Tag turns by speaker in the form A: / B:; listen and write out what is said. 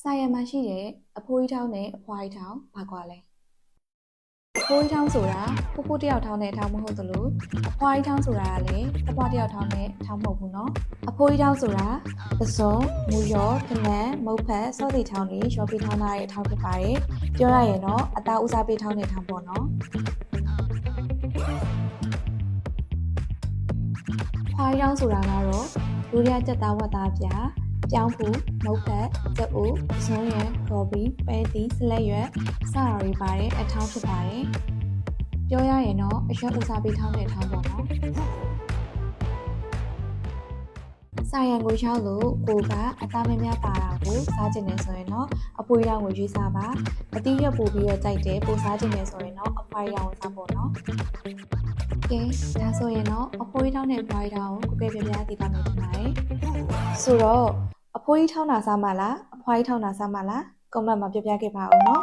A: စာရမှာရှိတဲ့အဖိုးကြီးထောင်းနဲ့အဖွားကြီးထောင်းဘာကွာလဲအဖိုးကြီးထောင်းဆိုတာဖိုးဖိုးတယောက်ထောင်းတဲ့ထောင်းမဟုတ်သလိုအဖွားကြီးထောင်းဆိုတာကလည်းအဖွားတယောက်ထောင်းတဲ့ထောင်းမဟုတ်ဘူးเนาะအဖိုးကြီးထောင်းဆိုတာပစုံမူရောကနန်းမုတ်ဖက်စောသီထောင်းတွေရောပြီးထောင်းထားတဲ့ထောင်းဖြစ်ပါတယ်ပြောရရင်တော့အသားဦးစားပေးထောင်းတဲ့ထောင်းပေါ့เนาะဖွားကြီးထောင်းဆိုတာကတော့လူရကြက်သားဝတ်သားပြပြောင်းဖူမုတ်ဖက်ကြက်ဥဇွန်းရံကော်ပီပဲတီဆလက်ရွက်စတာတွေပါတဲ့အထောင်းဖြစ်ပါတယ်ပြောရရင်တော့အရွက်ဦးစားပေးထောင်းတဲ့ထောင်းပေါ့နော်စာရန်ကိုရောက်လို့ကိုကအသားမများပါတာကိုစားကျင်နေဆိုရင်တော့အဖွေးရောင်ကိုရွေးစားပါအတိရက်ပို့ပြီးတော့ကြိုက်တယ်ပို့စားကျင်နေဆိုရင်တော့အဖွေးရောင်ကိုစားဖို့နော်ကဲဒါဆိုရင်တော့အဖိုးကြီးထောင်းနဲ့အဖွားကြီးထောင်းကိုကိုယ်ပြပြသိပါမယ်ထင်ပါတယ်ဆိုတော့အဖိုးကြီးထောင်းတာစားမလားအဖွားကြီးထောင်းတာစားမလားကွန်မန့်မှာပြပြခဲ့ပါဦးနော်